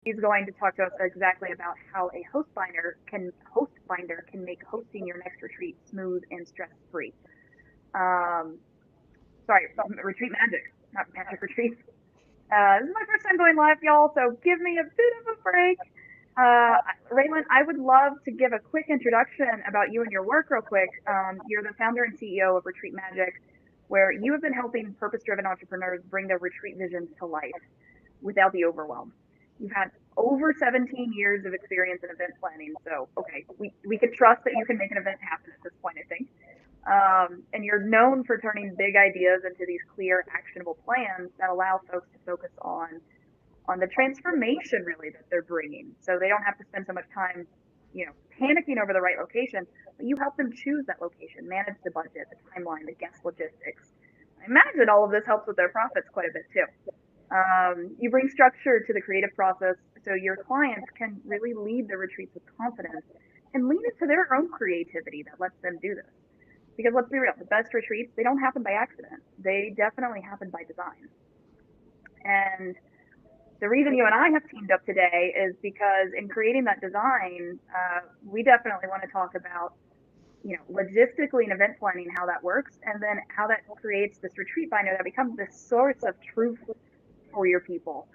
She's going to talk to us exactly about how a host binder can make hosting your next retreat smooth and stress free. Um, sorry, retreat magic, not magic retreats. This is my first time going live, y'all, so give me a bit of a break. Raelyn, I would love to give a quick introduction about you and your work real quick. You're the founder and CEO of Retreat Magic, where you have been helping purpose-driven entrepreneurs bring their retreat visions to life without the overwhelm. You've had over 17 years of experience in event planning, so okay, we can trust that you can make an event happen at this point, I think. And you're known for turning big ideas into these clear, actionable plans that allow folks to focus on the transformation really that they're bringing, so they don't have to spend so much time, panicking over the right location. But you help them choose that location, manage the budget, the timeline, the guest logistics. I imagine all of this helps with their profits quite a bit too. You bring structure to the creative process so your clients can really lead their retreats with confidence and lean into their own creativity that lets them do this. Because let's be real, the best retreats, they don't happen by accident. They definitely happen by design. And the reason you and I have teamed up today is because in creating that design, we definitely want to talk about, logistically and event planning, how that works, and then how that creates this retreat binder that becomes this source of truth for your people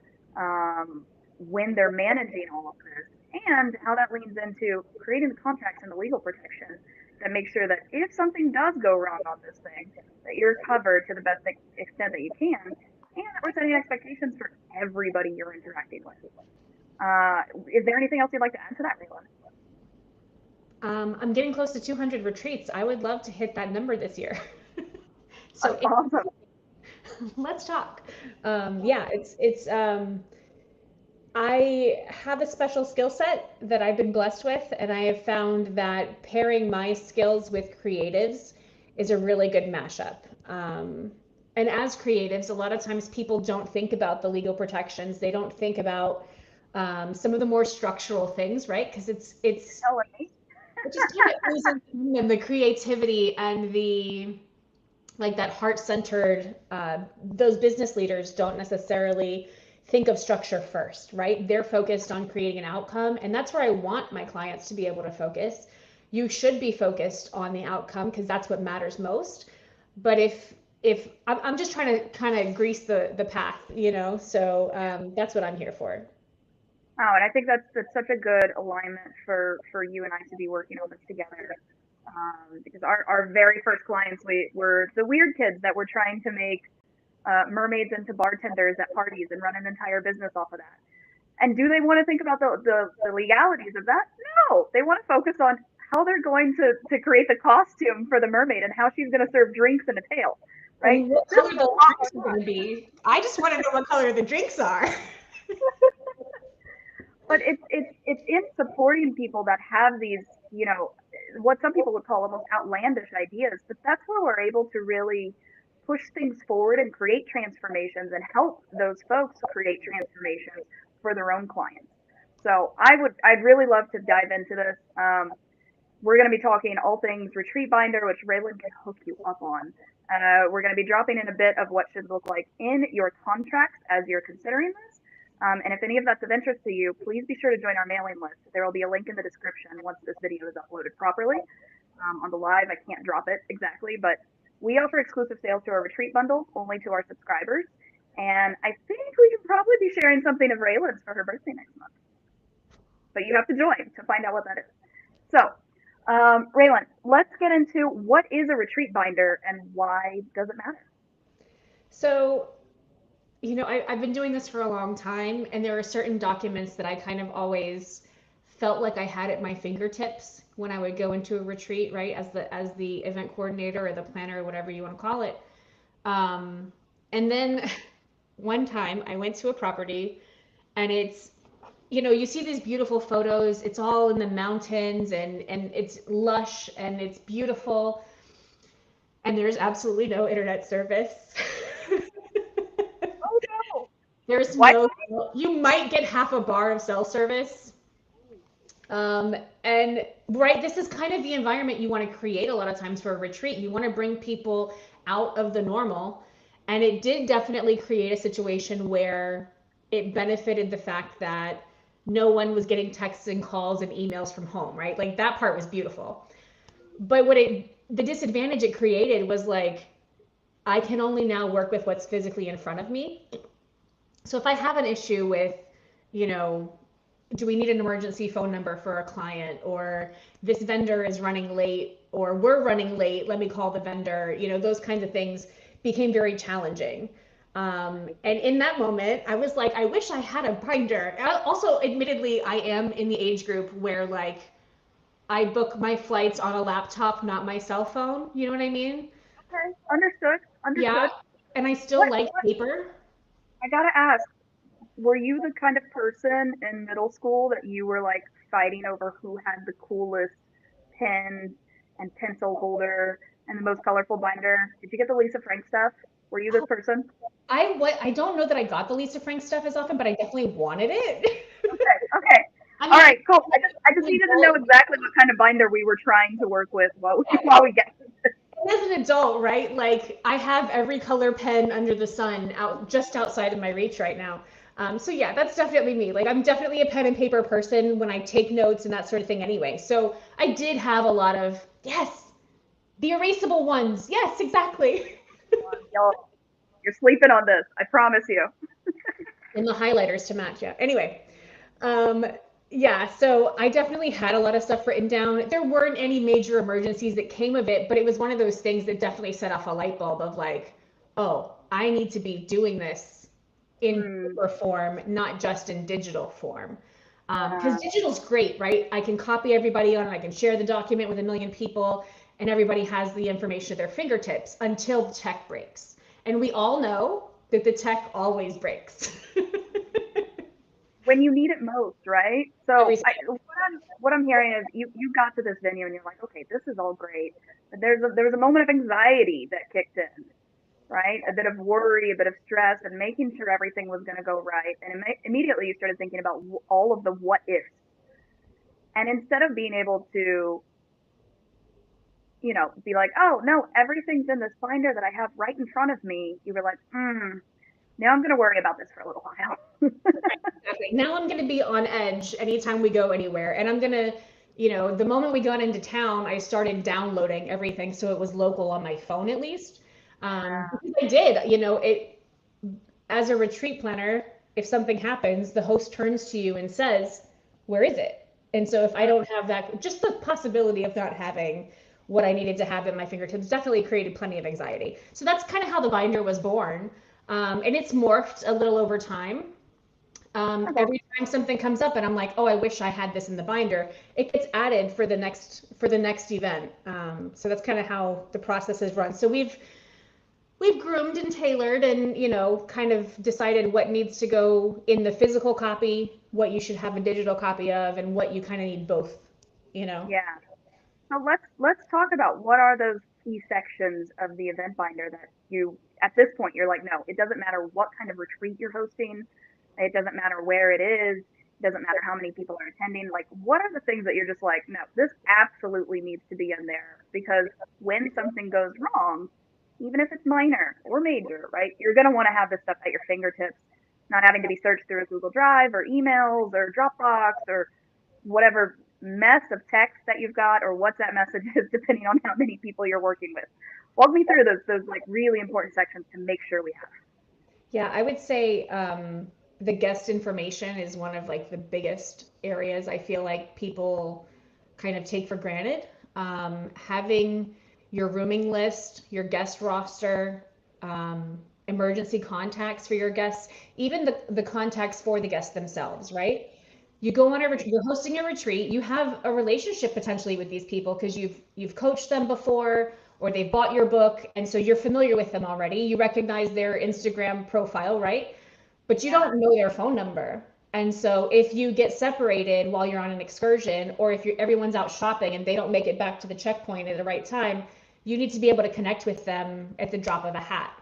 when they're managing all of this, and how that leans into creating the contracts and the legal protection that make sure that if something does go wrong on this thing, that you're covered to the best extent that you can, and that we're setting expectations for everybody you're interacting with. Is there anything else you'd like to add to that, Raelyn? I'm getting close to 200 retreats. I would love to hit that number this year. So That's awesome. let's talk. Yeah, I have a special skill set that I've been blessed with, and I have found that pairing my skills with creatives is a really good mashup. And as creatives, a lot of times people don't think about the legal protections. They don't think about some of the more structural things, right? Because it's Telling me. it just kind of oozes in, and the creativity and the like that heart-centered, those business leaders don't necessarily think of structure first, right? They're focused on creating an outcome, and that's where I want my clients to be able to focus. You should be focused on the outcome because that's what matters most. But if I'm just trying to kind of grease the path, so that's what I'm here for. Oh, and I think that's such a good alignment for you and I to be working on this together. Because our very first clients, we were the weird kids that were trying to make mermaids into bartenders at parties and run an entire business off of that. And do they want to think about the legalities of that? No, they want to focus on how they're going to create the costume for the mermaid and how she's going to serve drinks in a tail, right? And what This color is the a lot drinks more are fun. going to be? I just want to know what color the drinks are. But it's in supporting people that have these, what some people would call almost outlandish ideas. But that's where we're able to really push things forward and create transformations and help those folks create transformations for their own clients. So I'd really love to dive into this. We're going to be talking all things retreat binder, which Raelyn can hook you up on. We're going to be dropping in a bit of what should look like in your contracts as you're considering this. And if any of that's of interest to you, please be sure to join our mailing list. There will be a link in the description once this video is uploaded properly. On the live, I can't drop it exactly, but we offer exclusive sales to our retreat bundle only to our subscribers. And I think we could probably be sharing something of Raelyn's for her birthday next month. But you have to join to find out what that is. So, Raelyn, let's get into what is a retreat binder and why does it matter? So, I've been doing this for a long time, and there are certain documents that I kind of always felt like I had at my fingertips when I would go into a retreat, right? As the event coordinator or the planner or whatever you want to call it. And then one time I went to a property, and you see these beautiful photos. It's all in the mountains, and it's lush and it's beautiful, and there's absolutely no internet service. Oh no. There's What? no, you might get half a bar of cell service. And right, this is kind of the environment you want to create a lot of times for a retreat. You want to bring people out of the normal. And it did definitely create a situation where it benefited the fact that no one was getting texts and calls and emails from home, right? Like that part was beautiful. But the disadvantage it created was like, I can only now work with what's physically in front of me. So if I have an issue with, you know, do we need an emergency phone number for a client, or this vendor is running late, or we're running late, let me call the vendor, you know, those kinds of things became very challenging. And in that moment, I was like, I wish I had a binder. Also, admittedly, I am in the age group where like I book my flights on a laptop, not my cell phone. You know what I mean? Okay, understood, Yeah. understood. And I still What, like what, paper. I gotta ask, were you the kind of person in middle school that you were like fighting over who had the coolest pen and pencil holder and the most colorful binder? Did you get the Lisa Frank stuff? Were you this person? I don't know that I got the Lisa Frank stuff as often, but I definitely wanted it. Okay, okay. I All mean, right, cool. I just needed to know exactly what kind of binder we were trying to work with while we get to this. as an adult, right? Like I have every color pen under the sun out just outside of my reach right now. So yeah, that's definitely me. Like I'm definitely a pen and paper person when I take notes and that sort of thing anyway. So I did have a lot of, yes, the erasable ones. Yes, exactly. Y'all, you're sleeping on this. I promise you. And the highlighters to match. Yeah. Anyway, um, yeah, so I definitely had a lot of stuff written down. There weren't any major emergencies that came of it, but it was one of those things that definitely set off a light bulb of like, oh, I need to be doing this in Hmm. paper form, not just in digital form. Because Yeah. digital's great, right? I can copy everybody on, I can share the document with a million people, and everybody has the information at their fingertips until the tech breaks. And we all know that the tech always breaks. When you need it most, right? Every So time. what I'm hearing is you got to this venue and you're like, okay, this is all great, but there was a moment of anxiety that kicked in, right? A bit of worry, a bit of stress, and making sure everything was going to go right. And immediately you started thinking about all of the what ifs. And instead of being able to, be like, oh no, everything's in this binder that I have right in front of me, you were like, now I'm going to worry about this for a little while. Exactly. Now I'm going to be on edge anytime we go anywhere. And I'm going to, you know, the moment we got into town, I started downloading everything so it was local on my phone at least. Because I did, you know, it as a retreat planner, if something happens, the host turns to you and says, "Where is it?" And so if I don't have that, just the possibility of not having what I needed to have at my fingertips definitely created plenty of anxiety. So that's kind of how the binder was born. And it's morphed a little over time. Every time something comes up and I'm like, oh, I wish I had this in the binder, it gets added for the next event. So that's kind of how the process is run. So we've groomed and tailored and kind of decided what needs to go in the physical copy, what you should have a digital copy of, and what you kind of need both. You know. Yeah. So let's talk about what are those key sections of the event binder that you at this point you're like, no, it doesn't matter what kind of retreat you're hosting, it doesn't matter where it is, it doesn't matter how many people are attending. Like, what are the things that you're just like, no, this absolutely needs to be in there because when something goes wrong, even if it's minor or major, right, you're gonna want to have this stuff at your fingertips, not having to be searched through a Google Drive or emails or Dropbox or whatever mess of text that you've got or WhatsApp messages, depending on how many people you're working with. Walk me through those like really important sections to make sure we have. Yeah, I would say the guest information is one of like the biggest areas I feel like people kind of take for granted. Having your rooming list, your guest roster, emergency contacts for your guests, even the contacts for the guests themselves, right? You go on you're hosting a retreat, you have a relationship potentially with these people because you've coached them before or they've bought your book and so you're familiar with them already. You recognize their Instagram profile, right? But you Yeah. don't know their phone number. And so if you get separated while you're on an excursion or if everyone's out shopping and they don't make it back to the checkpoint at the right time, you need to be able to connect with them at the drop of a hat.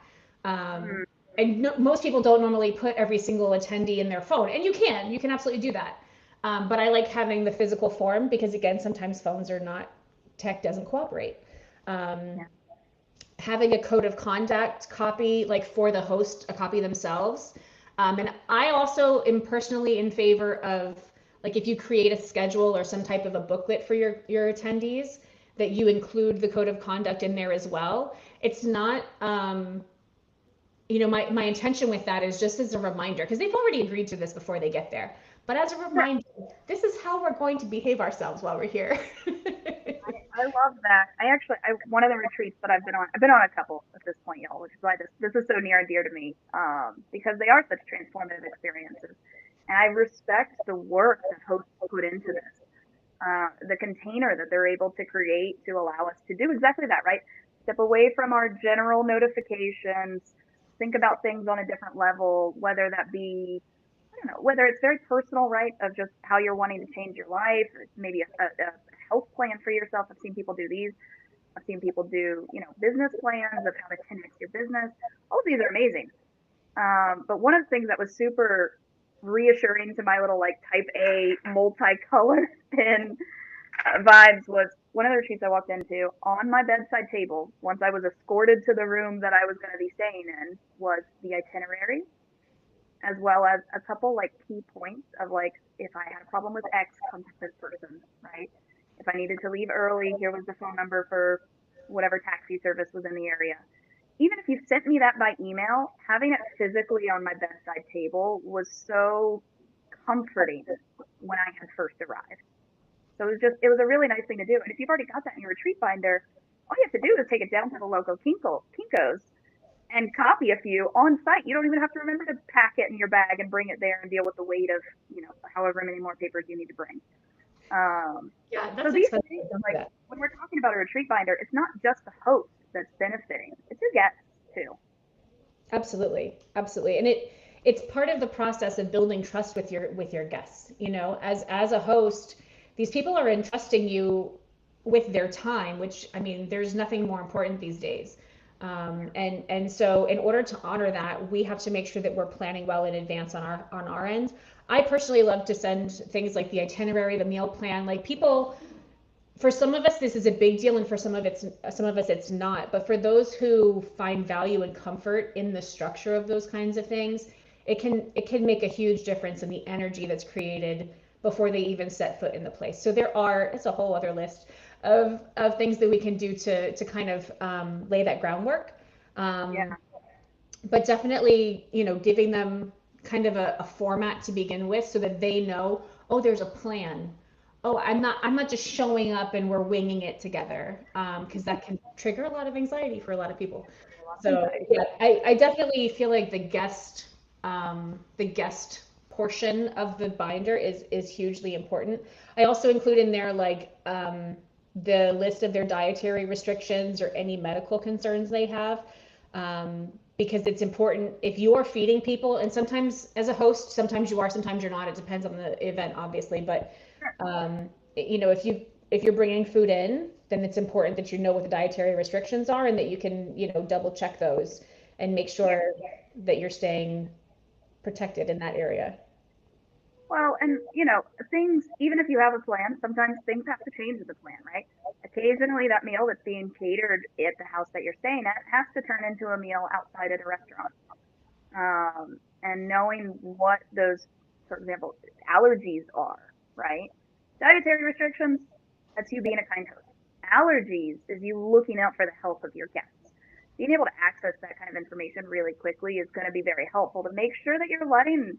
Um, Mm, and no, most people don't normally put every single attendee in their phone, and you can absolutely do that. But I like having the physical form because again, sometimes phones are not, tech doesn't cooperate. Um, yeah. Having a code of conduct copy, like for the host, a copy themselves. And I also am personally in favor of Like if you create a schedule or some type of a booklet for your attendees, that you include the code of conduct in there as well. It's not, you know, my intention with that is just as a reminder, because they've already agreed to this before they get there. But as a reminder, this is how we're going to behave ourselves while we're here. I love that. One of the retreats that I've been on a couple at this point, y'all, which is why this is so near and dear to me, because they are such transformative experiences. And I respect the work that hosts put into this, the container that they're able to create to allow us to do exactly that, right? Step away from our general notifications, think about things on a different level, whether that be, I don't know, whether it's very personal, right, of just how you're wanting to change your life, or maybe a health plan for yourself. I've seen people do these. I've seen people do, business plans of how to 10x your business. All of these are amazing. But one of the things that was super reassuring to my little like type A multicolor pin vibes was one of the retreats I walked into. On my bedside table, once I was escorted to the room that I was going to be staying in, was the itinerary, as well as a couple like key points of like, if I had a problem with X, contact this person, right? If I needed to leave early, here was the phone number for whatever taxi service was in the area. Even if you sent me that by email, having it physically on my bedside table was so comforting when I had first arrived. So it was a really nice thing to do. And if you've already got that in your retreat binder, all you have to do is take it down to the local Kinko's and copy a few on site. You don't even have to remember to pack it in your bag and bring it there and deal with the weight of, however many more papers you need to bring. Yeah, So that's these expensive. things, like when we're talking about a retreat binder, it's not just the host that's benefiting; it's your guests too. Absolutely, absolutely, and it's part of the process of building trust with your guests. You know, as a host, these people are entrusting you with their time, which I mean, there's nothing more important these days. And so in order to honor that, we have to make sure that we're planning well in advance on our end. I personally love to send things like the itinerary, the meal plan. Like people, for some of us this is a big deal, and for some of us it's not. But for those who find value and comfort in the structure of those kinds of things, it can make a huge difference in the energy that's created before they even set foot in the place. So it's a whole other list of things that we can do to kind of lay that groundwork. Yeah. But definitely, giving them kind of a format to begin with so that they know, oh, there's a plan. Oh, I'm not just showing up and we're winging it together, because that can trigger a lot of anxiety for a lot of people. So yeah, I definitely feel like the guest portion of the binder is hugely important. I also include in there like the list of their dietary restrictions or any medical concerns they have. Because it's important if you are feeding people, and sometimes as a host, sometimes you are, sometimes you're not. It depends on the event, obviously. But if you're bringing food in, then it's important that you know what the dietary restrictions are and that you can double check those and make sure that you're staying protected in that area. Well, and things, even if you have a plan, sometimes things have to change with the plan, right? Occasionally, that meal that's being catered at the house that you're staying at has to turn into a meal outside at a restaurant. And knowing what those, for example, allergies are, right? Dietary restrictions, that's you being a kind host. Allergies is you looking out for the health of your guests. Being able to access that kind of information really quickly is going to be very helpful to make sure that you're letting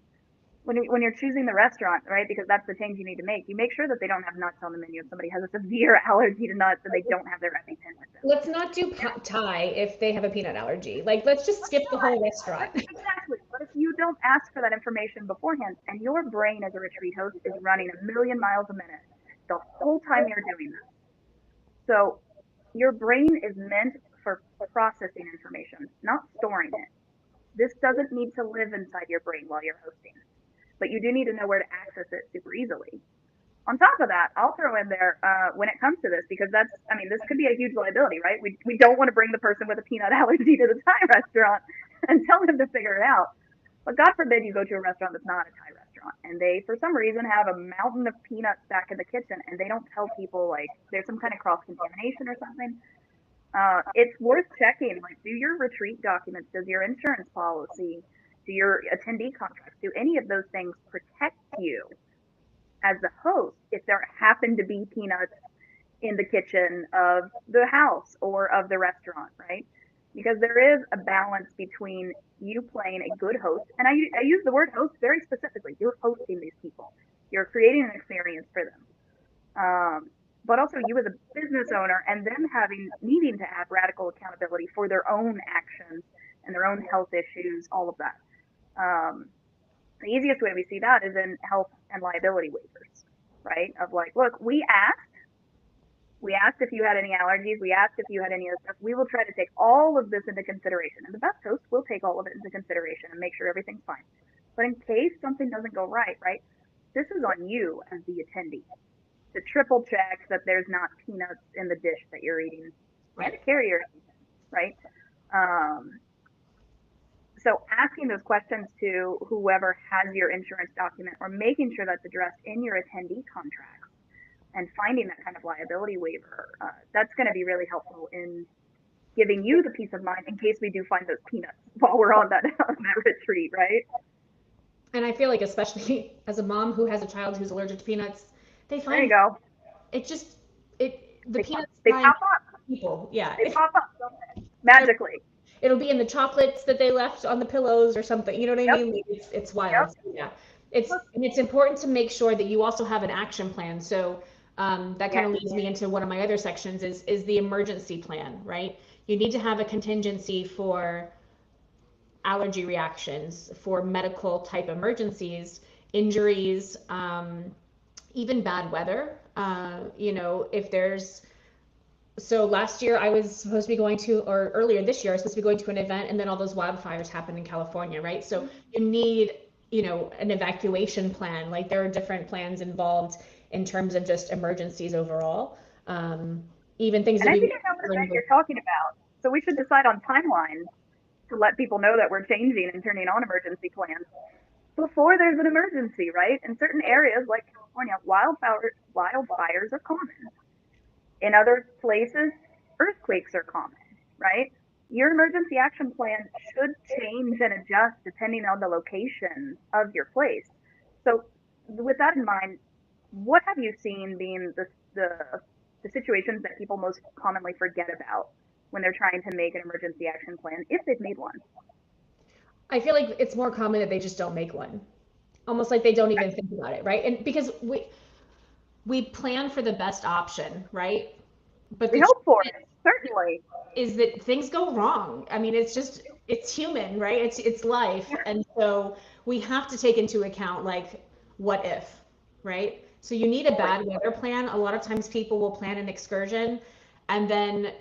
when you're choosing the restaurant, right? Because that's the change you need to make. You make sure that they don't have nuts on the menu. If somebody has a severe allergy to nuts and they don't have their EpiPen with them. Let's not do Thai if they have a peanut allergy. Like, let's just skip the whole restaurant. Exactly. But if you don't ask for that information beforehand, and your brain as a retreat host is running a million miles a minute the whole time you're doing this. So your brain is meant for processing information, not storing it. This doesn't need to live inside your brain while you're hosting, but you do need to know where to access it super easily. On top of that, I'll throw in there when it comes to this, because this could be a huge liability, right? We don't want to bring the person with a peanut allergy to the Thai restaurant and tell them to figure it out. But God forbid you go to a restaurant that's not a Thai restaurant and they, for some reason, have a mountain of peanuts back in the kitchen and they don't tell people like there's some kind of cross contamination or something. It's worth checking. Like, do your retreat documents, does your insurance policy, do your attendee contracts, do any of those things protect you as the host if there happen to be peanuts in the kitchen of the house or of the restaurant, right? Because there is a balance between you playing a good host, and I use the word host very specifically. You're hosting these people. You're creating an experience for them. But also you as a business owner and them needing to have radical accountability for their own actions and their own health issues, all of that. The easiest way we see that is in health and liability waivers, right? Of like, look, we asked if you had any allergies. We asked if you had any other stuff. We will try to take all of this into consideration. And the best host will take all of it into consideration and make sure everything's fine. But in case something doesn't go right, this is on you as the attendee to triple check that there's not peanuts in the dish that you're eating and to carry your, right? So asking those questions to whoever has your insurance document or making sure that's addressed in your attendee contracts and finding that kind of liability waiver, that's going to be really helpful in giving you the peace of mind in case we do find those peanuts while we're on that retreat, right? And I feel like, especially as a mom who has a child who's allergic to peanuts, they find there you go. The peanuts they pop up. People, yeah. They pop up, don't they? Magically. It'll be in the chocolates that they left on the pillows or something. You know what I mean? It's wild. Yep. Yeah. It's important to make sure that you also have an action plan. So that kind of leads me into one of my other sections is the emergency plan, right? You need to have a contingency for allergy reactions, for medical type emergencies, injuries, even bad weather. If there's so last year I was supposed to be going to, or earlier this year I was supposed to be going to an event, and then all those wildfires happened in California, right? So you need, an evacuation plan. Like there are different plans involved in terms of just emergencies overall. Even things and I think I know what event you're talking about. So we should decide on timelines to let people know that we're changing and turning on emergency plans before there's an emergency, right? In certain areas like California, wildfires are common. In other places, earthquakes are common, right? Your emergency action plan should change and adjust depending on the location of your place. So with that in mind, what have you seen being the situations that people most commonly forget about when they're trying to make an emergency action plan, if they've made one? I feel like it's more common that they just don't make one. Almost like they don't even think about it, right? And because we plan for the best option, right? But we hope for it, certainly. Is that things go wrong. I mean, it's human, right? It's life. And so we have to take into account like what if, right? So you need a bad weather plan. A lot of times people will plan an excursion and then,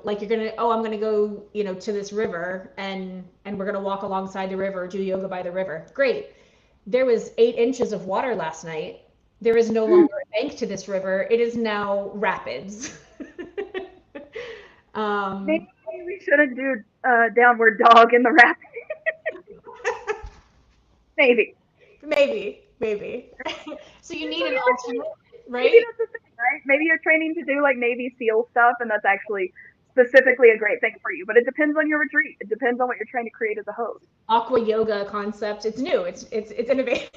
like I'm gonna go, to this river and we're gonna walk alongside the river, do yoga by the river. Great. There was 8 inches of water last night. There is no longer a bank to this river. It is now rapids. Maybe we shouldn't do downward dog in the rapids. Maybe. So you need an alternate, right? Maybe that's the thing, right? Maybe you're training to do like Navy SEAL stuff, and that's actually specifically a great thing for you. But it depends on your retreat. It depends on what you're trying to create as a host. Aqua yoga concept. It's new. It's innovative.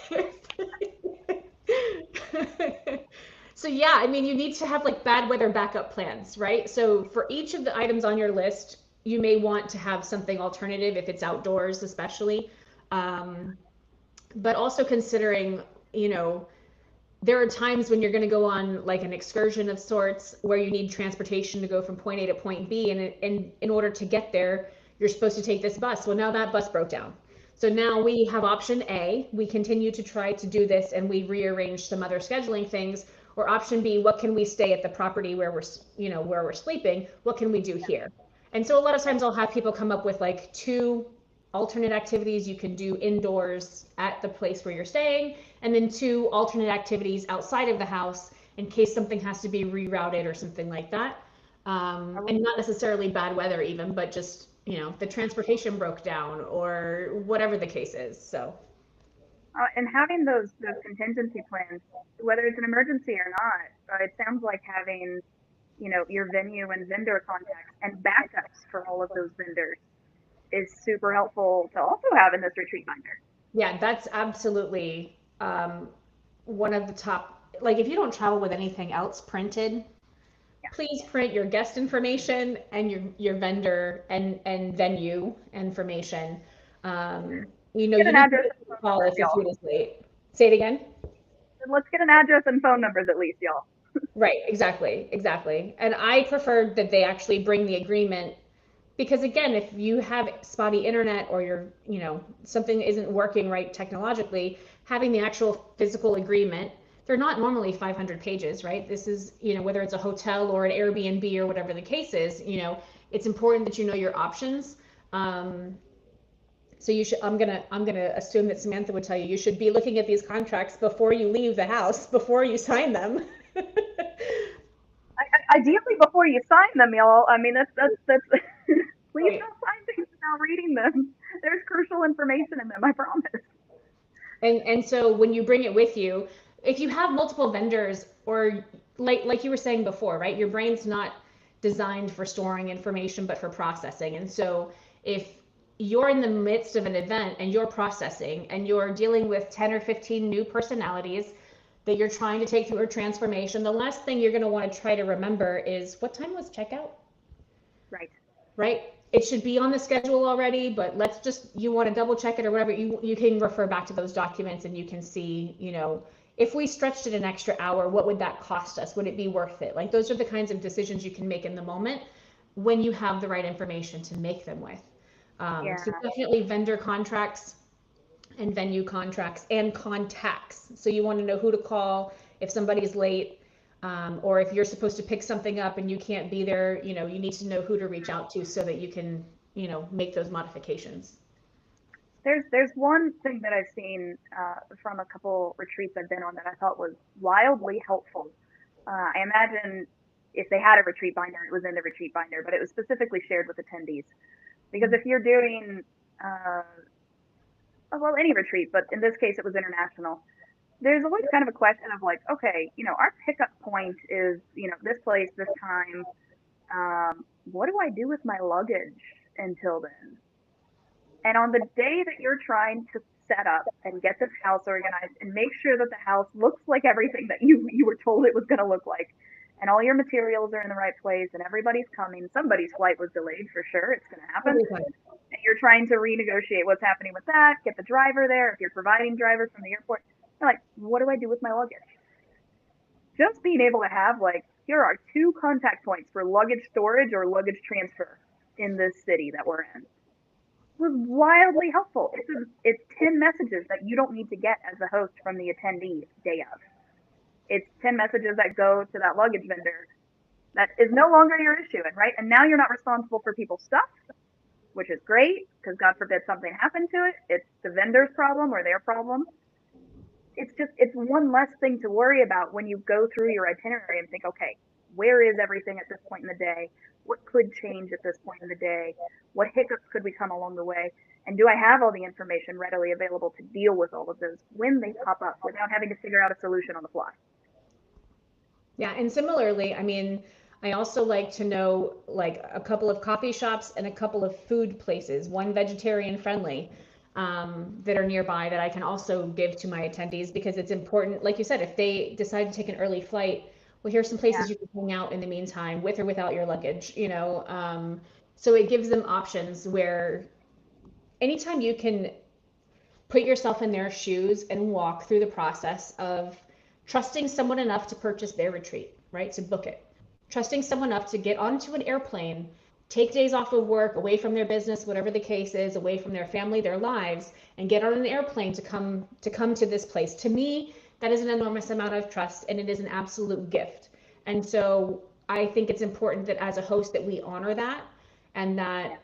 So yeah, I mean, you need to have like bad weather backup plans, right? So for each of the items on your list, you may want to have something alternative if it's outdoors, especially. But also considering, there are times when you're going to go on like an excursion of sorts where you need transportation to go from point A to point B, and in order to get there, you're supposed to take this bus. Well, now that bus broke down. So now we have option A. We continue to try to do this and we rearrange some other scheduling things. Or option B, what can we stay at the property where we're sleeping? What can we do here? And so a lot of times I'll have people come up with like 2 alternate activities you can do indoors at the place where you're staying, and then 2 alternate activities outside of the house in case something has to be rerouted or something like that. And not necessarily bad weather even, but just, the transportation broke down or whatever the case is. So. And having those contingency plans, whether it's an emergency or not, it sounds like having, your venue and vendor contacts and backups for all of those vendors is super helpful to also have in this retreat binder. Yeah, that's absolutely one of the top, like if you don't travel with anything else printed, Yeah. please print your guest information and your vendor and venue information. You know, Get you an need to address make and a phone call numbers, if your y'all. food is late. Say it again. Let's get an address and phone numbers at least, y'all. Right, exactly, exactly. And I prefer that they actually bring the agreement because again, if you have spotty internet or something isn't working right technologically, having the actual physical agreement, they're not normally 500 pages, right? This is, whether it's a hotel or an Airbnb or whatever the case is, it's important that you know your options. So you should, I'm gonna assume that Samantha would tell you, you should be looking at these contracts before you leave the house, before you sign them. Ideally, before you sign them, y'all. I mean, that's. Please Right. don't sign things without reading them. There's crucial information in them. I promise. And so when you bring it with you, if you have multiple vendors or like you were saying before, right? Your brain's not designed for storing information but for processing. And so if you're in the midst of an event and you're processing and you're dealing with 10 or 15 new personalities that you're trying to take through a transformation, the last thing you're going to want to try to remember is what time was checkout? Right. Right? It should be on the schedule already, but let's just, you want to double check it or whatever, you can refer back to those documents and you can see, if we stretched it an extra hour, what would that cost us? Would it be worth it? Like those are the kinds of decisions you can make in the moment when you have the right information to make them with. Yeah. So definitely vendor contracts and venue contracts and contacts. So you want to know who to call if somebody's late, or if you're supposed to pick something up and you can't be there, you need to know who to reach out to so that you can, make those modifications. There's one thing that I've seen from a couple retreats I've been on that I thought was wildly helpful. I imagine if they had a retreat binder, it was in the retreat binder, but it was specifically shared with attendees. Because if you're doing, well, any retreat, but in this case it was international, there's always kind of a question of like, okay, our pickup point is, this place, this time. What do I do with my luggage until then? And on the day that you're trying to set up and get this house organized and make sure that the house looks like everything that you were told it was going to look like, and all your materials are in the right place and everybody's coming, somebody's flight was delayed for sure, it's going to happen. And you're trying to renegotiate what's happening with that, get the driver there. If you're providing drivers from the airport, you're like, what do I do with my luggage? Just being able to have like, here are 2 contact points for luggage storage or luggage transfer in this city that we're in was wildly helpful. It's 10 messages that you don't need to get as a host from the attendee day of. It's 10 messages that go to that luggage vendor that is no longer your issue, and right? And now you're not responsible for people's stuff, which is great because God forbid something happened to it. It's the vendor's problem or their problem. It's one less thing to worry about when you go through your itinerary and think, okay, where is everything at this point in the day? What could change at this point in the day? What hiccups could we come along the way? And do I have all the information readily available to deal with all of those when they pop up without having to figure out a solution on the fly? Yeah, and similarly, I mean, I also like to know like a couple of coffee shops and a couple of food places, one vegetarian friendly, that are nearby that I can also give to my attendees because it's important. Like you said, if they decide to take an early flight, well, here's some Yeah. places you can hang out in the meantime with or without your luggage, so it gives them options where anytime you can put yourself in their shoes and walk through the process of trusting someone enough to purchase their retreat, right? To book it. Trusting someone enough to get onto an airplane, take days off of work, away from their business, whatever the case is, away from their family, their lives, and get on an airplane to come to this place. To me, that is an enormous amount of trust and it is an absolute gift. And so I think it's important that as a host that we honor that and that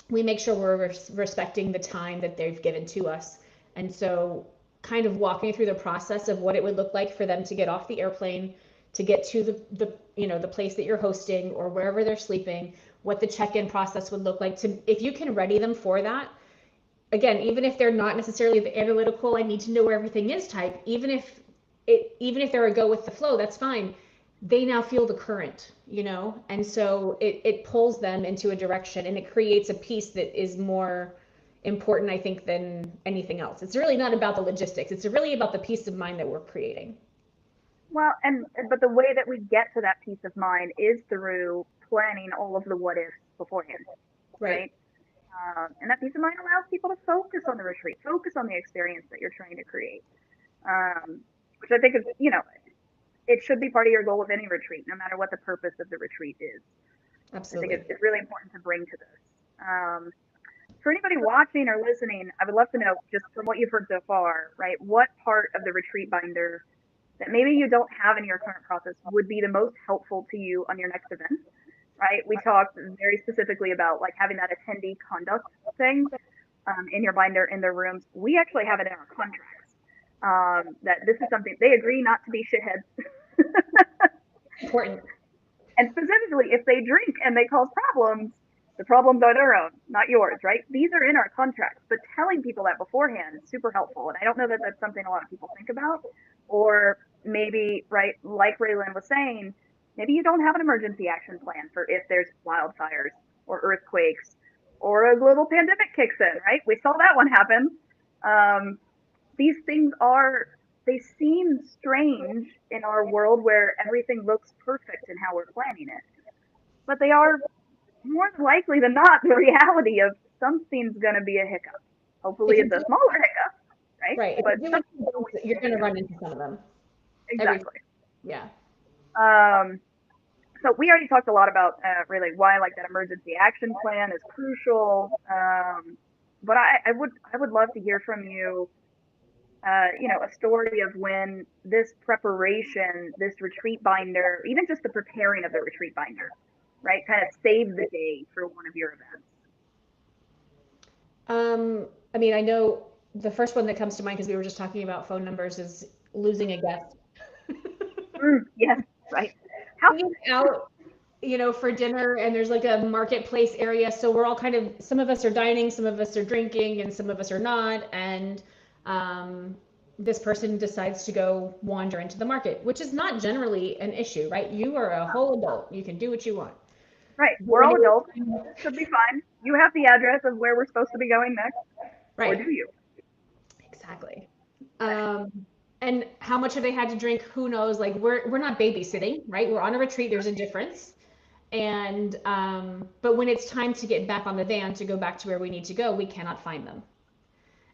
we make sure we're respecting the time that they've given to us. And so kind of walking through the process of what it would look like for them to get off the airplane, to get to the place that you're hosting or wherever they're sleeping, what the check-in process would look like, to if you can ready them for that. Again, even if they're not necessarily the analytical, I need to know where everything is type, even if they're a go with the flow, that's fine. They now feel the current, and so it pulls them into a direction and it creates a piece that is more, important, I think, than anything else. It's really not about the logistics. It's really about the peace of mind that we're creating. Well, but the way that we get to that peace of mind is through planning all of the what ifs beforehand, right? And that peace of mind allows people to focus on the retreat, focus on the experience that you're trying to create, which I think is, it should be part of your goal of any retreat, no matter what the purpose of the retreat is. Absolutely. I think it's really important to bring to this. For anybody watching or listening, I would love to know, just from what you've heard so far, right, what part of the retreat binder that maybe you don't have in your current process would be the most helpful to you on your next event, right? We talked very specifically about like having that attendee conduct thing in your binder in their rooms. We actually have it in our contracts that this is something they agree not to be shitheads. Important. And specifically, if they drink and they cause problems, the problems are their own, not yours, right? These are in our contracts, but telling people that beforehand is super helpful. And I don't know that that's something a lot of people think about. Or maybe, right, like Raelyn was saying, maybe you don't have an emergency action plan for if there's wildfires or earthquakes or a global pandemic kicks in, right? We saw that one happen. These things they seem strange in our world where everything looks perfect in how we're planning it. But they are more likely than not the reality of something's going to be a hiccup. Hopefully it's a smaller hiccup, right? Right. But you're going to run into some of them. Exactly. Yeah. So we already talked a lot about really why like that emergency action plan is crucial. But I would love to hear from you, a story of when this preparation, this retreat binder, even just the preparing of the retreat binder, right, kind of saved the day for one of your events. I mean, I know the first one that comes to mind, because we were just talking about phone numbers, is losing a guest. Yes, right. Being out, for dinner, and there's like a marketplace area, so we're all kind of, some of us are dining, some of us are drinking, and some of us are not, and this person decides to go wander into the market, which is not generally an issue, right? You are a whole adult. You can do what you want. Right. We're all adults. This should be fine. You have the address of where we're supposed to be going next. Right. Or do you? Exactly. And how much have they had to drink? Who knows? Like we're not babysitting, right? We're on a retreat. There's a difference. And but when it's time to get back on the van to go back to where we need to go, we cannot find them.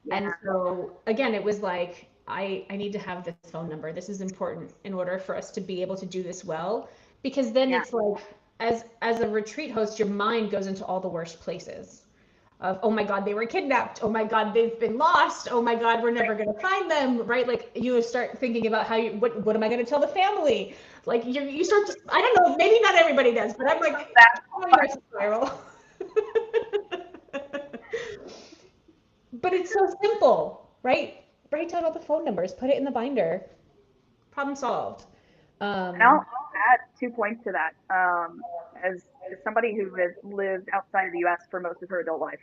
Yeah. And so again, it was like, I need to have this phone number. This is important in order for us to be able to do this well, because then it's like, as a retreat host, your mind goes into all the worst places of, oh my God, they were kidnapped. Oh my God, they've been lost. Oh my God, we're never going to find them. Right? Like you start thinking about how what am I going to tell the family? Like you start to, I don't know, maybe not everybody does, but I'm like, that's a spiral. But it's so simple, right? Write down all the phone numbers, put it in the binder. Problem solved. And I'll add 2 points to that. As somebody who has lived outside of the U.S. for most of her adult life,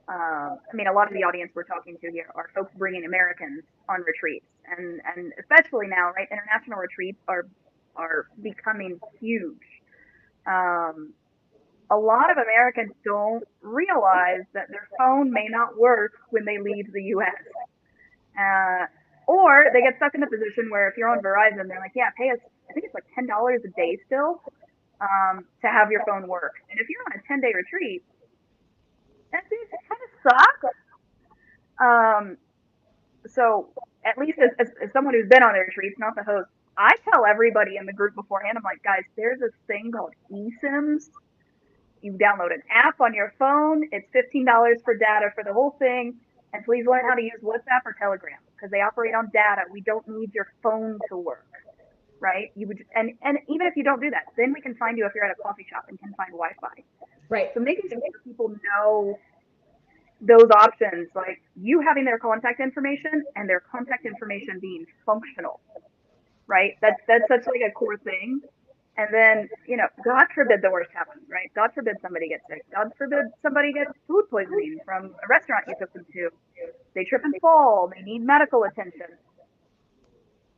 I mean, a lot of the audience we're talking to here are folks bringing Americans on retreats, and especially now, right? International retreats are becoming huge. A lot of Americans don't realize that their phone may not work when they leave the U.S. Or they get stuck in a position where if you're on Verizon, they're like, yeah, pay us, I think it's like $10 a day still to have your phone work. And if you're on a 10-day retreat, that kind of sucks. So at least as someone who's been on the retreats, not the host, I tell everybody in the group beforehand, I'm like, guys, there's this thing called eSIMs. You download an app on your phone. It's $15 for data for the whole thing. And please learn how to use WhatsApp or Telegram because they operate on data. We don't need your phone to work, right? You would, and even if you don't do that, then we can find you if you're at a coffee shop and can find Wi-Fi. Right. So making sure people know those options, like you having their contact information and their contact information being functional, right? That's such like a core thing. And then, God forbid the worst happens, right? God forbid somebody gets sick. God forbid somebody gets food poisoning from a restaurant you took them to. They trip and fall. They need medical attention.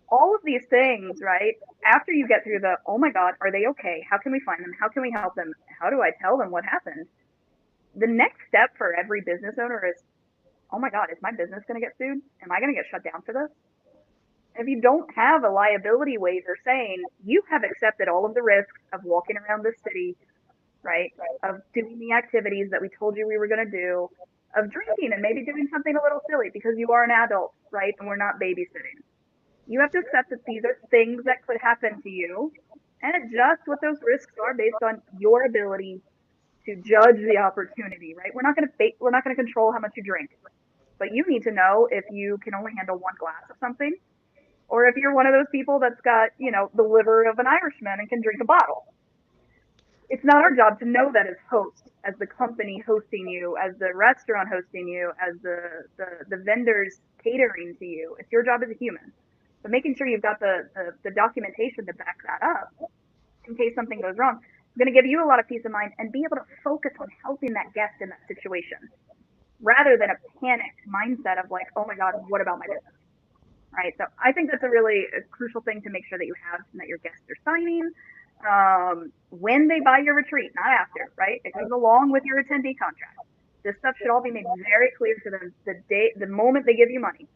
All of these things, right? After you get through the, oh my God, are they okay? How can we find them? How can we help them? How do I tell them what happened? The next step for every business owner is, oh my God, is my business going to get sued? Am I going to get shut down for this? If you don't have a liability waiver saying you have accepted all of the risks of walking around the city, right, of doing the activities that we told you we were going to do, of drinking and maybe doing something a little silly because you are an adult, right, and we're not babysitting. You have to accept that these are things that could happen to you and adjust what those risks are based on your ability to judge the opportunity, right? We're not going to control how much you drink, but you need to know if you can only handle one glass of something, or if you're one of those people that's got, the liver of an Irishman and can drink a bottle. It's not our job to know that as host, as the company hosting you, as the restaurant hosting you, as the vendors catering to you. It's your job as a human. But making sure you've got the documentation to back that up in case something goes wrong is going to give you a lot of peace of mind and be able to focus on helping that guest in that situation rather than a panicked mindset of like, oh my God, what about my business? Right. So I think that's a really crucial thing to make sure that you have and that your guests are signing when they buy your retreat, not after, right? It goes along with your attendee contract. This stuff should all be made very clear to them the moment they give you money.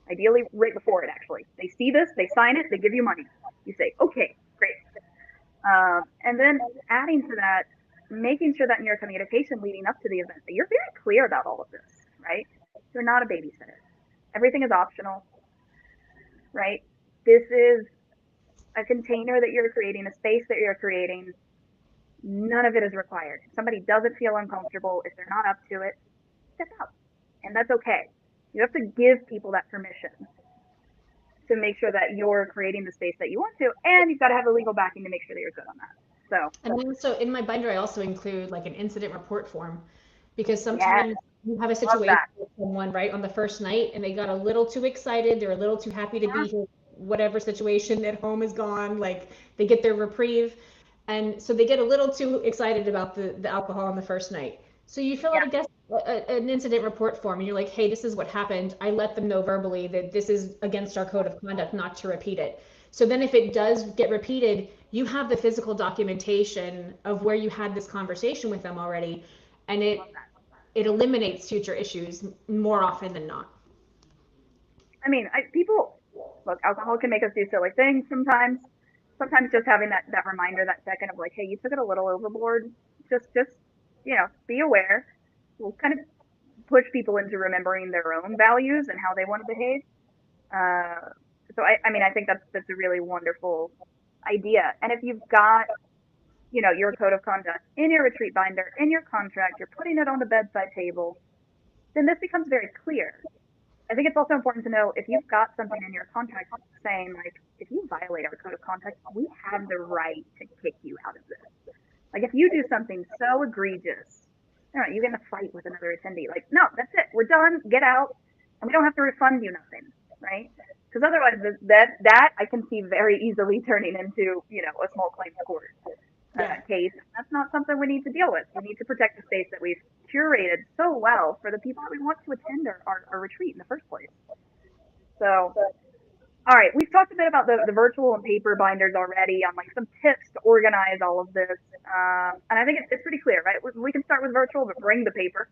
Ideally, right before it, actually. They see this, they sign it, they give you money. You say, okay, great. And then adding to that, making sure that in your communication leading up to the event, that you're very clear about all of this, right? You're not a babysitter. Everything is optional, right? This is a container that you're creating, a space that you're creating. None of it is required. If somebody doesn't feel uncomfortable, if they're not up to it, step out. And that's okay. You have to give people that permission to make sure that you're creating the space that you want to, and you've got to have the legal backing to make sure that you're good on that. So, and then so in my binder, I also include like an incident report form, because yes, sometimes you have a love situation that. with someone right on the first night and they got a little too excited, they're a little too happy to Yeah, be here, whatever situation at home is gone, like they get their reprieve. And so they get a little too excited about the alcohol on the first night. So you fill out yeah, an incident report form and you're like, hey, this is what happened. I let them know verbally that this is against our code of conduct not to repeat it. So then if it does get repeated, you have the physical documentation of where you had this conversation with them already, and love that. it eliminates future issues more often than not. I mean, people, look, alcohol can make us do silly things sometimes. Sometimes just having that reminder, that second of like, hey, you took it a little overboard. Just, be aware. Will kind of push people into remembering their own values and how they want to behave. Uh, so I mean, I think that's a really wonderful idea. And if you've got, your code of conduct in your retreat binder, in your contract, you're putting it on the bedside table, then this becomes very clear. I think it's also important to know if you've got something in your contract saying like, if you violate our code of conduct, we have the right to kick you out of this. Like if you do something so egregious, you get in a fight with another attendee. Like, no, that's it. We're done. Get out, and we don't have to refund you nothing, right? Because otherwise, that I can see very easily turning into a small claims court Yeah. case. That's not something we need to deal with. We need to protect the space that we've curated so well for the people that we want to attend our retreat in the first place. So, all right, we've talked a bit about the virtual and paper binders already on like some tips to organize all of this. And I think it's pretty clear, right? We can start with virtual, but bring the paper.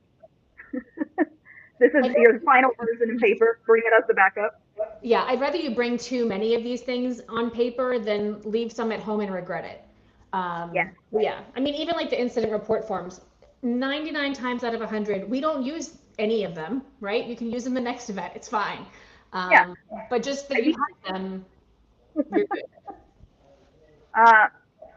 This is your final version in paper. Bring it as the backup. Yeah, I'd rather you bring too many of these things on paper than leave some at home and regret it. Yes. Yeah, I mean, even like the incident report forms, 99 times out of 100, we don't use any of them, right? You can use them the next event, it's fine. Yeah. Um, but just that I you think, have them, you're good. uh,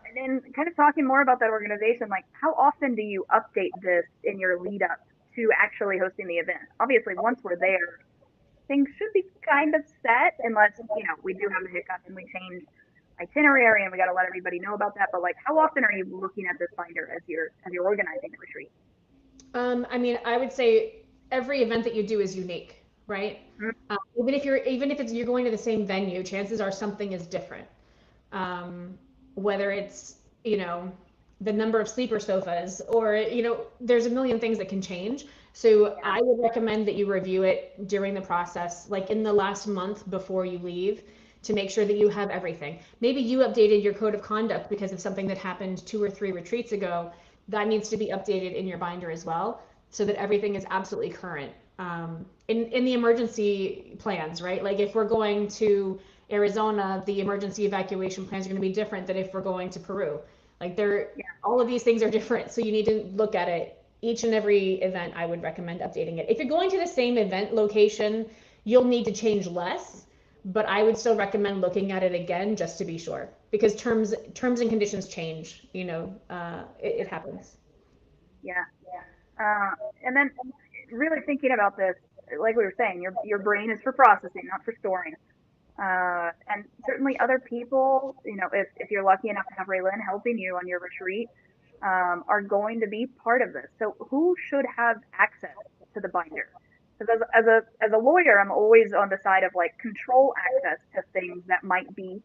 and then kind of talking more about that organization, like how often do you update this in your lead up to actually hosting the event? Obviously, once we're there, things should be kind of set unless, we do have a hiccup and we change itinerary and we got to let everybody know about that. But like, how often are you looking at this binder as you're organizing the retreat? I mean, I would say every event that you do is unique, right? Mhm. Even if you're going to the same venue, chances are something is different. Whether it's, the number of sleeper sofas or, there's a million things that can change. So Yeah. I would recommend that you review it during the process, like in the last month before you leave, to make sure that you have everything. Maybe you updated your code of conduct because of something that happened 2 or 3 retreats ago. That needs to be updated in your binder as well so that everything is absolutely current. in the emergency plans, right? Like if we're going to Arizona, the emergency evacuation plans are going to be different than if we're going to Peru. Like all of these things are different. So you need to look at it each and every event. I would recommend updating it. If you're going to the same event location, you'll need to change less, but I would still recommend looking at it again just to be sure, because terms and conditions change, it happens. Yeah. And then really thinking about this, like we were saying, your brain is for processing, not for storing. And certainly other people, if you're lucky enough to have Raelyn helping you on your retreat, are going to be part of this. So who should have access to the binder? Because as a lawyer, I'm always on the side of like control access to things that might be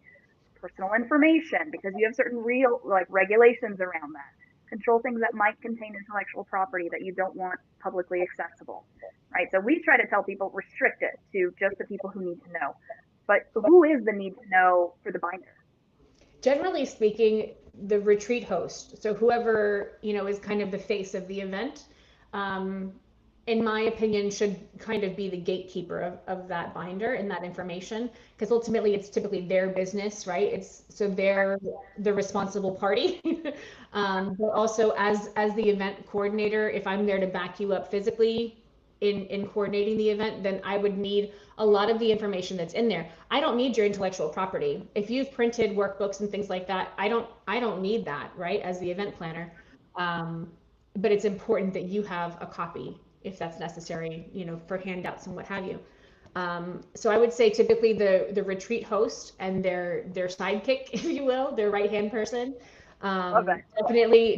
personal information, because you have certain real like regulations around that. Control things that might contain intellectual property that you don't want publicly accessible, right? So we try to tell people restrict it to just the people who need to know. But who is the need to know for the binder? Generally speaking, the retreat host. So whoever, is kind of the face of the event, in my opinion, should kind of be the gatekeeper of that binder and that information, because ultimately it's typically their business, right? So they're the responsible party. But also as the event coordinator, if I'm there to back you up physically in coordinating the event, then I would need a lot of the information that's in there. I don't need your intellectual property. If you've printed workbooks and things like that, I don't need that, right, as the event planner. But it's important that you have a copy if that's necessary, for handouts and what have you. So I would say typically the retreat host and their sidekick, if you will, their right hand person, definitely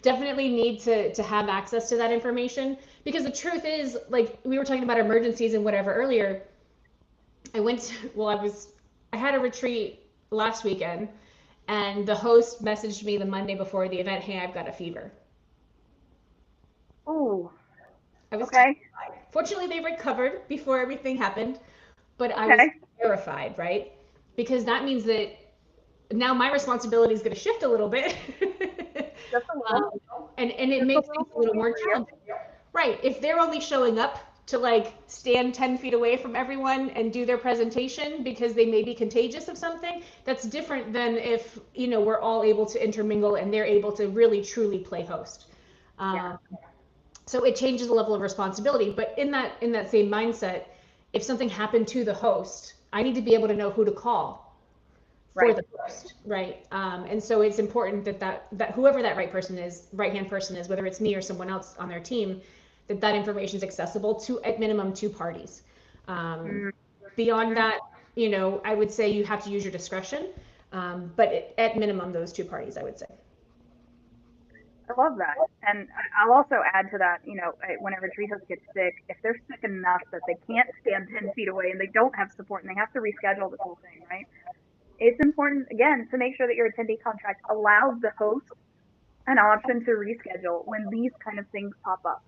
definitely need to have access to that information, because the truth is, like we were talking about emergencies and whatever earlier. I had a retreat last weekend, and the host messaged me the Monday before the event, "Hey, I've got a fever." Oh, I was okay. terrified. Fortunately, they recovered before everything happened, but I was Okay. terrified, right? Because that means that now my responsibility is going to shift a little bit. Just a little. And it Just a makes little things a little more for you. challenging. Right. If they're only showing up to like stand 10 feet away from everyone and do their presentation because they may be contagious of something, that's different than if, we're all able to intermingle and they're able to really truly play host. So it changes the level of responsibility. But in that same mindset, if something happened to the host, I need to be able to know who to call for the host, right? And so it's important that whoever that right hand person is, whether it's me or someone else on their team, that information is accessible to at minimum two parties. Beyond that, I would say you have to use your discretion, but at minimum those two parties, I would say. I love that. And I'll also add to that, when a retreat host gets sick, if they're sick enough that they can't stand 10 feet away and they don't have support and they have to reschedule this whole thing, right? It's important, again, to make sure that your attendee contract allows the host an option to reschedule when these kind of things pop up,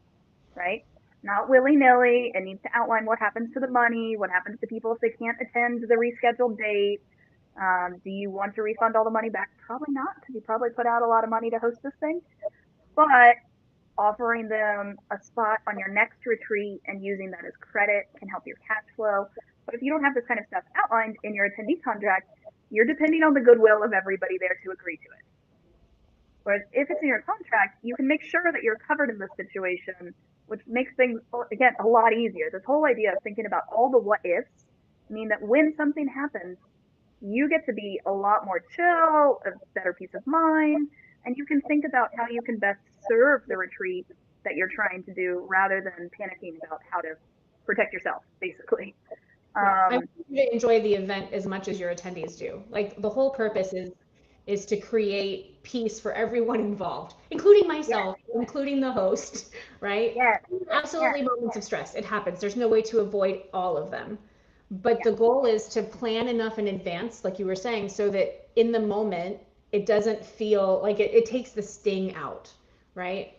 right? Not willy-nilly. It needs to outline what happens to the money, what happens to people if they can't attend the rescheduled date. Do you want to refund all the money back? Probably not, because you probably put out a lot of money to host this thing. But offering them a spot on your next retreat and using that as credit can help your cash flow. But if you don't have this kind of stuff outlined in your attendee contract, you're depending on the goodwill of everybody there to agree to it. Whereas if it's in your contract, you can make sure that you're covered in this situation, which makes things, again, a lot easier. This whole idea of thinking about all the what ifs mean that when something happens, you get to be a lot more chill, a better peace of mind, and you can think about how you can best serve the retreat that you're trying to do rather than panicking about how to protect yourself, basically. I want you to enjoy the event as much as your attendees do. Like the whole purpose is to create peace for everyone involved, including myself, including the host, right? Yes. Absolutely moments of stress. It happens. There's no way to avoid all of them. But the goal is to plan enough in advance, like you were saying, so that in the moment, it doesn't feel like it takes the sting out, right?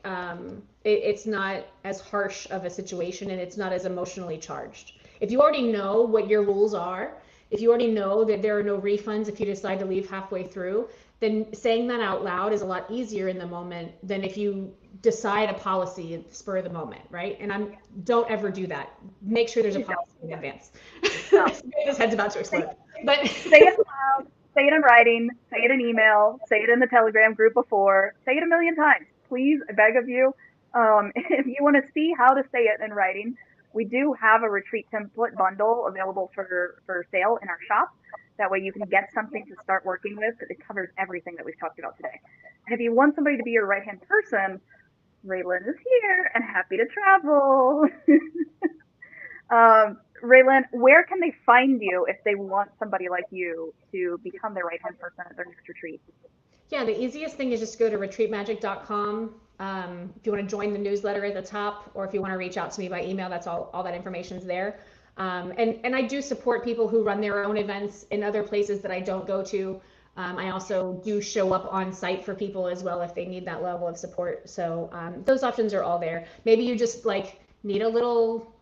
It's not as harsh of a situation and it's not as emotionally charged. If you already know what your rules are, if you already know that there are no refunds if you decide to leave halfway through, then saying that out loud is a lot easier in the moment than if you decide a policy at the spur of the moment, right? And don't ever do that. Make sure there's a policy in advance. This head's about to explode. But say it aloud, say it in writing, say it in email, say it in the Telegram group before, say it a million times. Please, I beg of you. If you want to see how to say it in writing, we do have a retreat template bundle available for sale in our shop. That way you can get something to start working with. It covers everything that we've talked about today. And if you want somebody to be your right-hand person, Raelyn is here and happy to travel. Raelyn, where can they find you if they want somebody like you to become their right-hand person at their next retreat? Yeah, the easiest thing is just go to retreatmagic.com. If you want to join the newsletter at the top, or if you want to reach out to me by email, that's all that information is there. And I do support people who run their own events in other places that I don't go to. I also do show up on site for people as well if they need that level of support. So those options are all there. Maybe you just like need a little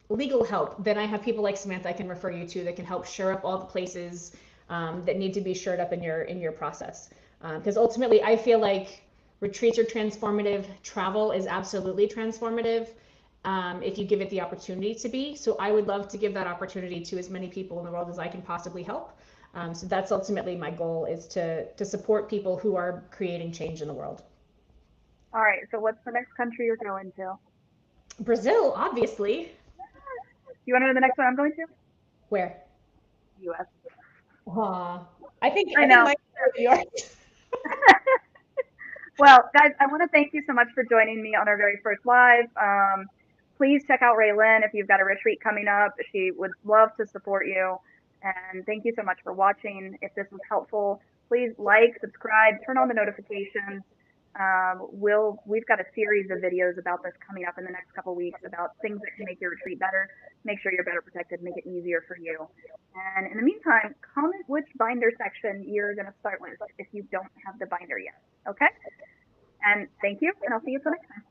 legal help. Then I have people like Samantha I can refer you to that can help shore up all the places that need to be shored up in your process. Because ultimately, I feel like retreats are transformative. Travel is absolutely transformative if you give it the opportunity to be. So I would love to give that opportunity to as many people in the world as I can possibly help. So that's ultimately my goal, is to support people who are creating change in the world. All right, so what's the next country you're going to? Brazil, obviously. You want to know the next one I'm going to? Where? U.S. I think know. my New York. Well, guys, I want to thank you so much for joining me on our very first live. Please check out Raelyn if you've got a retreat coming up. She would love to support you. And thank you so much for watching. If this was helpful, please like, subscribe, turn on the notifications. We've got a series of videos about this coming up in the next couple weeks about things that can make your retreat better, make sure you're better protected, make it easier for you. And in the meantime, comment which binder section you're going to start with if you don't have the binder yet. Okay? And thank you, and I'll see you till next time.